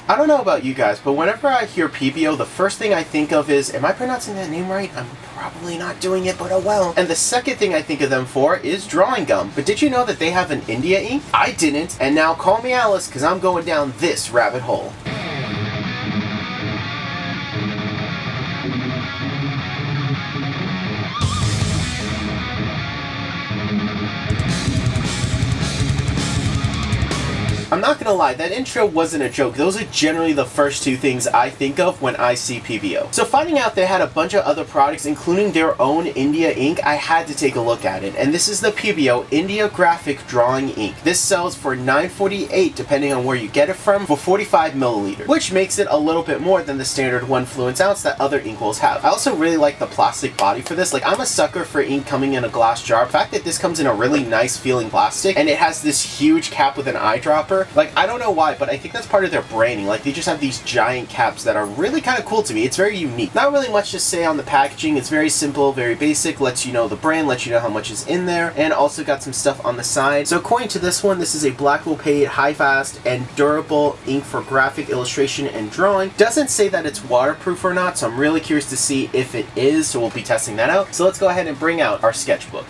I don't know about you guys, but whenever I hear Pepeo, the first thing I think of is, am I pronouncing that name right? I'm probably not doing it, but oh well. And the second thing I think of them for is drawing gum. But did you know that they have an India ink? I didn't, and now call me Alice, because I'm going down this rabbit hole. I'm not gonna lie, that intro wasn't a joke. Those are generally the first two things I think of when I see Pepeo. So finding out they had a bunch of other products, including their own India ink, I had to take a look at it. And this is the Pepeo India Graphic Drawing Ink. This sells for $9.48, depending on where you get it from, for 45 milliliters, which makes it a little bit more than the standard 1 fluent ounce that other inkwells have. I also really like the plastic body for this. Like, I'm a sucker for ink coming in a glass jar. The fact that this comes in a really nice feeling plastic, and it has this huge cap with an eyedropper. Like, I don't know why, but I think that's part of their branding. Like, they just have these giant caps that are really kind of cool to me. It's very unique. Not really much to say on the packaging. It's very simple, very basic, lets you know the brand, lets you know how much is in there, and also got some stuff on the side. So according to this one, this is a black opaque, high fast, and durable ink for graphic illustration and drawing. Doesn't say that it's waterproof or not, so I'm really curious to see if it is, so we'll be testing that out. So let's go ahead and bring out our sketchbook.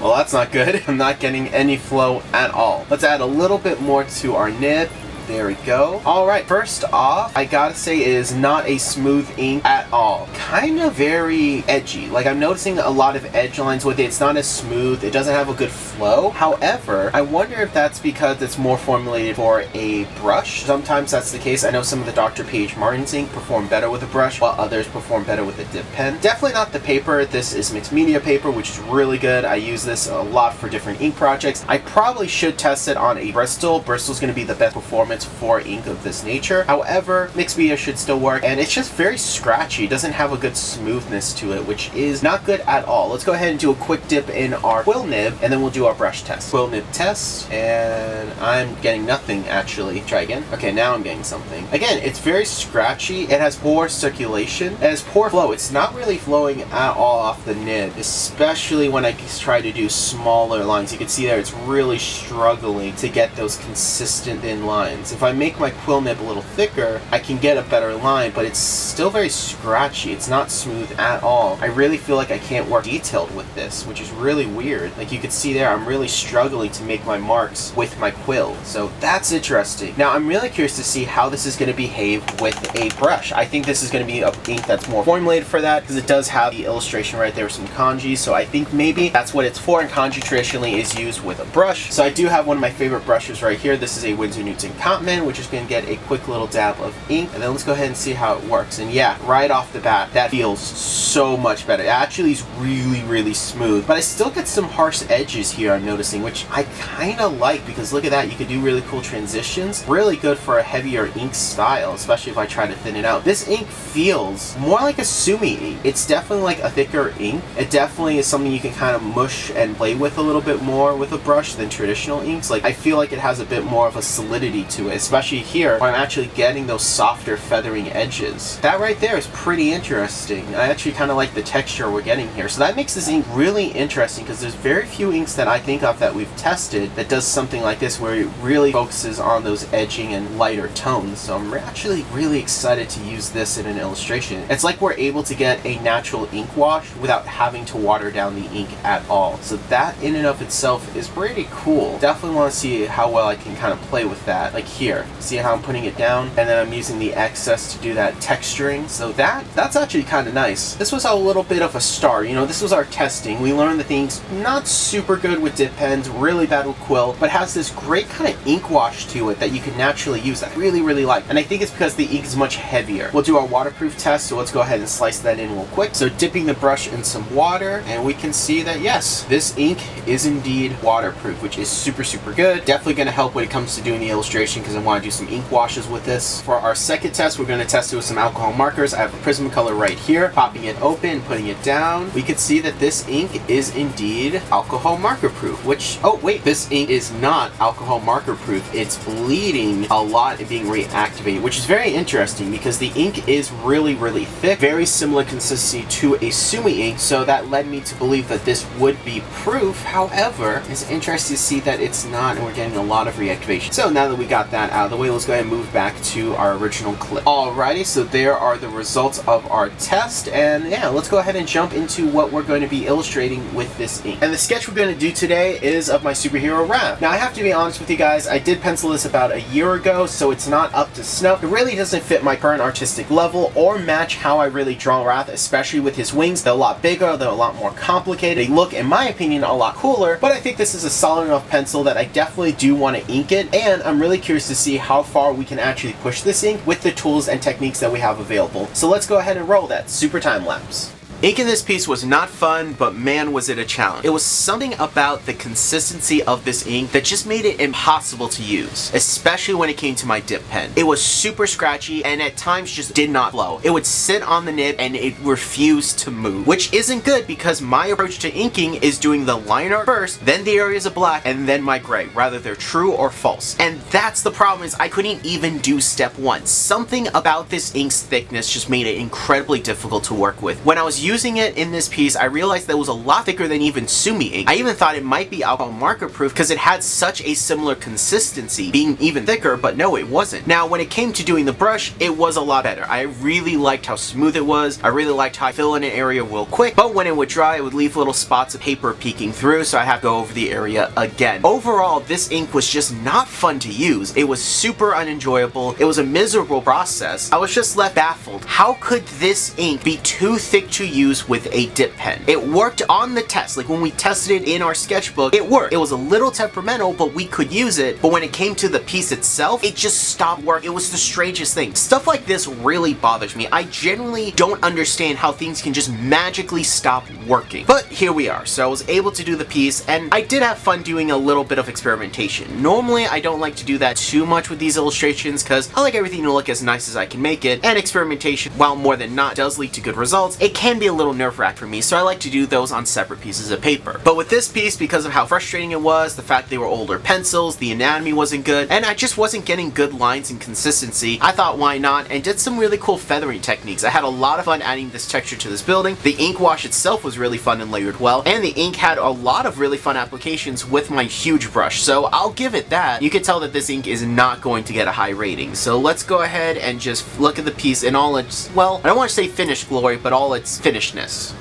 Well, that's not good. I'm not getting any flow at all. Let's add a little bit more to our nib. There we go. Alright, first off, I gotta say it is not a smooth ink at all. Kind of very edgy. Like, I'm noticing a lot of edge lines with it. It's not as smooth. It doesn't have a good flow. However, I wonder if that's because it's more formulated for a brush. Sometimes that's the case. I know some of the Dr. P.H. Martin's ink perform better with a brush, while others perform better with a dip pen. Definitely not the paper. This is mixed media paper, which is really good. I use this a lot for different ink projects. I probably should test it on a Bristol. Bristol's going to be the best performance for ink of this nature. However, mixed media should still work, and it's just very scratchy. It doesn't have a good smoothness to it, which is not good at all. Let's go ahead and do a quick dip in our quill nib, and then we'll do our brush test. Quill nib test, and I'm getting nothing actually. Try again. Okay, now I'm getting something. Again, it's very scratchy. It has poor circulation. It has poor flow. It's not really flowing at all off the nib, especially when I try to do smaller lines. You can see there it's really struggling to get those consistent thin lines. If I make my quill nib a little thicker, I can get a better line, but it's still very scratchy. It's not smooth at all. I really feel like I can't work detailed with this, which is really weird. Like, you can see there, I'm really struggling to make my marks with my quill. So that's interesting. Now, I'm really curious to see how this is going to behave with a brush. I think this is going to be an ink that's more formulated for that, because it does have the illustration right there with some kanji. So I think maybe that's what it's for, and kanji traditionally is used with a brush. So I do have one of my favorite brushes right here. This is a Winsor Newton Cotman, which is going to get a quick little dab of ink, and then let's go ahead and see how it works. And yeah, right off the bat, that feels so much better. It actually is really smooth, but I still get some harsh edges here, I'm noticing, which I kind of like, because look at that, you can do really cool transitions. Really good for a heavier ink style, especially if I try to thin it out. This ink feels more like a sumi ink. It's definitely like a thicker ink. It definitely is something you can kind of mush and play with a little bit more with a brush than traditional inks. Like, I feel like it has a bit more of a solidity to it, especially here where I'm actually getting those softer feathering edges. That right there is pretty interesting. I actually kind of like the texture we're getting here. So that makes this ink really interesting, because there's very few inks that I think of that we've tested that does something like this, where it really focuses on those edging and lighter tones. So I'm actually really excited to use this in an illustration. It's like we're able to get a natural ink wash without having to water down the ink at all. So that in and of itself is pretty cool. Definitely want to see how well I can kind of play with that. Like here, see how I'm putting it down, and then I'm using the excess to do that texturing. So that's actually kind of nice. This was a little bit of a start. You know, this was our testing. We learned that the ink's not super good with dip pens, really bad with quill, but has this great kind of ink wash to it that you can naturally use that I really like. And I think it's because the ink is much heavier. We'll do our waterproof test, so let's go ahead and slice that in real quick. So dipping the brush in some water, and we can see that yes, this ink is indeed waterproof, which is super good. Definitely going to help when it comes to doing the illustration, because I want to do some ink washes with this. For our second test, we're going to test it with some alcohol markers. I have a Prismacolor right here. Popping it open, putting it down. We can see that this ink is indeed alcohol marker proof, which, oh wait, this ink is not alcohol marker proof. It's bleeding a lot and being reactivated, which is very interesting because the ink is really, really thick, very similar consistency to a Sumi ink, so that led me to believe that this would be proof. However, it's interesting to see that it's not, and we're getting a lot of reactivation. So now that we got that out of the way, let's go ahead and move back to our original clip. Alrighty, so there are the results of our test, and yeah, let's go ahead and jump into what we're going to be illustrating with this ink. And the sketch we're going to do today is of my superhero Raph. Now I have to be honest with you guys, I did pencil this about a year ago, so it's not up to snuff. It really doesn't fit my current artistic level or match how I really draw Raph, especially with his wings. They're a lot bigger, they're a lot more complicated. They look, in my opinion, a lot cooler, but I think this is a solid enough pencil that I definitely do want to ink it, and I'm really curious to see how far we can actually push this ink with the tools and techniques that we have available. So let's go ahead and roll that super time lapse. Inking this piece was not fun, but man was it a challenge. It was something about the consistency of this ink that just made it impossible to use, especially when it came to my dip pen. It was super scratchy and at times just did not flow. It would sit on the nib and it refused to move, which isn't good because my approach to inking is doing the liner first, then the areas of black, and then my gray, rather they're true or false. And that's the problem, is I couldn't even do step one. Something about this ink's thickness just made it incredibly difficult to work with. When I was using it in this piece, I realized that it was a lot thicker than even Sumi ink. I even thought it might be alcohol marker proof because it had such a similar consistency, being even thicker, but no, it wasn't. Now, when it came to doing the brush, it was a lot better. I really liked how smooth it was. I really liked how I fill in an area real quick, but when it would dry, it would leave little spots of paper peeking through, so I have to go over the area again. Overall, this ink was just not fun to use. It was super unenjoyable. It was a miserable process. I was just left baffled. How could this ink be too thick to use with a dip pen? It worked on the test, like when we tested it in our sketchbook, it worked. It was a little temperamental, but we could use it. But when it came to the piece itself, it just stopped working. It was the strangest thing. Stuff like this really bothers me. I genuinely don't understand how things can just magically stop working. But here we are. So I was able to do the piece, and I did have fun doing a little bit of experimentation. Normally, I don't like to do that too much with these illustrations because I like everything to look as nice as I can make it, and experimentation, while more than not does lead to good results, it can be a little nerve-wracking for me, so I like to do those on separate pieces of paper. But with this piece, because of how frustrating it was, the fact they were older pencils, the anatomy wasn't good, and I just wasn't getting good lines and consistency, I thought why not, and did some really cool feathering techniques. I had a lot of fun adding this texture to this building. The ink wash itself was really fun and layered well, and the ink had a lot of really fun applications with my huge brush, so I'll give it that. You can tell that this ink is not going to get a high rating, so let's go ahead and just look at the piece in all its, well, I don't want to say finished glory, but all its finishedness.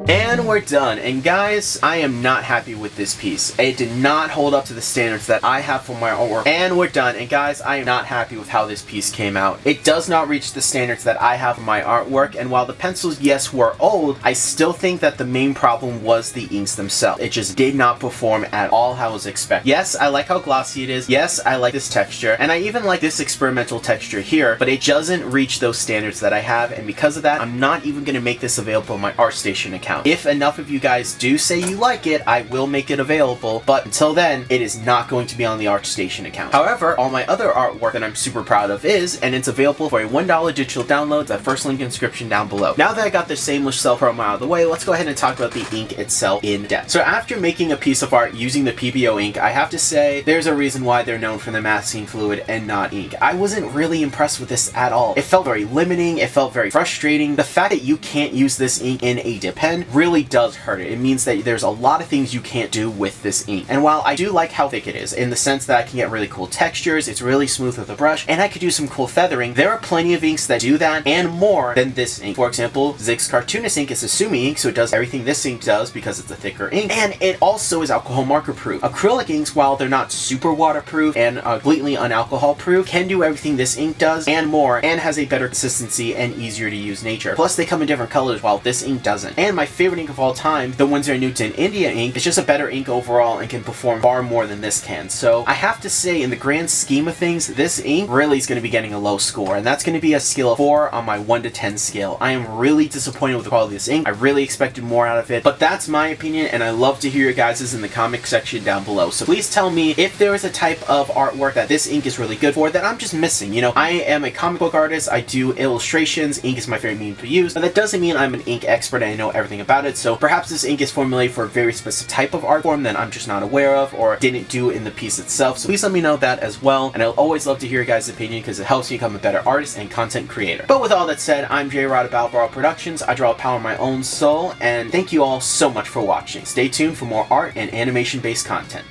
And we're done. And guys, I am not happy with this piece. It did not hold up to the standards that I have for my artwork. And we're done. And guys, I am not happy with how this piece came out. It does not reach the standards that I have for my artwork. And while the pencils, yes, were old, I still think that the main problem was the inks themselves. It just did not perform at all how I was expected. Yes, I like how glossy it is. Yes, I like this texture. And I even like this experimental texture here, but it doesn't reach those standards that I have. And because of that, I'm not even going to make this available on my ArtStation account. If enough of you guys do say you like it, I will make it available, but until then, it is not going to be on the ArtStation account. However, all my other artwork that I'm super proud of is, and it's available for a $1 digital download, that first link in the description down below. Now that I got the shameless self-promo out of the way, let's go ahead and talk about the ink itself in depth. So after making a piece of art using the Pepeo ink, I have to say, there's a reason why they're known for the masking fluid and not ink. I wasn't really impressed with this at all. It felt very limiting, it felt very frustrating. The fact that you can't use this ink in a dip pen really does hurt it. It means that there's a lot of things you can't do with this ink. And while I do like how thick it is, in the sense that I can get really cool textures, it's really smooth with the brush, and I could do some cool feathering, there are plenty of inks that do that and more than this ink. For example, Zig's Cartoonist ink is a Sumi ink, so it does everything this ink does because it's a thicker ink, and it also is alcohol marker proof. Acrylic inks, while they're not super waterproof and completely unalcohol proof, can do everything this ink does and more, and has a better consistency and easier to use nature. Plus, they come in different colors while this ink doesn't. And my favorite ink of all time, the Winsor & Newton India ink is just a better ink overall and can perform far more than this can. So I have to say, in the grand scheme of things, this ink really is going to be getting a low score, and that's going to be a scale of 4 on my 1 to 10 scale. I am really disappointed with the quality of this ink. I really expected more out of it, but that's my opinion, and I love to hear your guys' in the comment section down below. So please tell me if there is a type of artwork that this ink is really good for that I'm just missing. You know, I am a comic book artist, I do illustrations, ink is my favorite medium to use, but that doesn't mean I'm an ink expert and I know everything about it. So perhaps this ink is formulated for a very specific type of art form that I'm just not aware of or didn't do in the piece itself. So please let me know that as well, and I'll always love to hear your guys' opinion because it helps me become a better artist and content creator. But with all that said, I'm J-Rod of Battlebrawlerproductions. I draw power my own soul, and thank you all so much for watching. Stay tuned for more art and animation based content.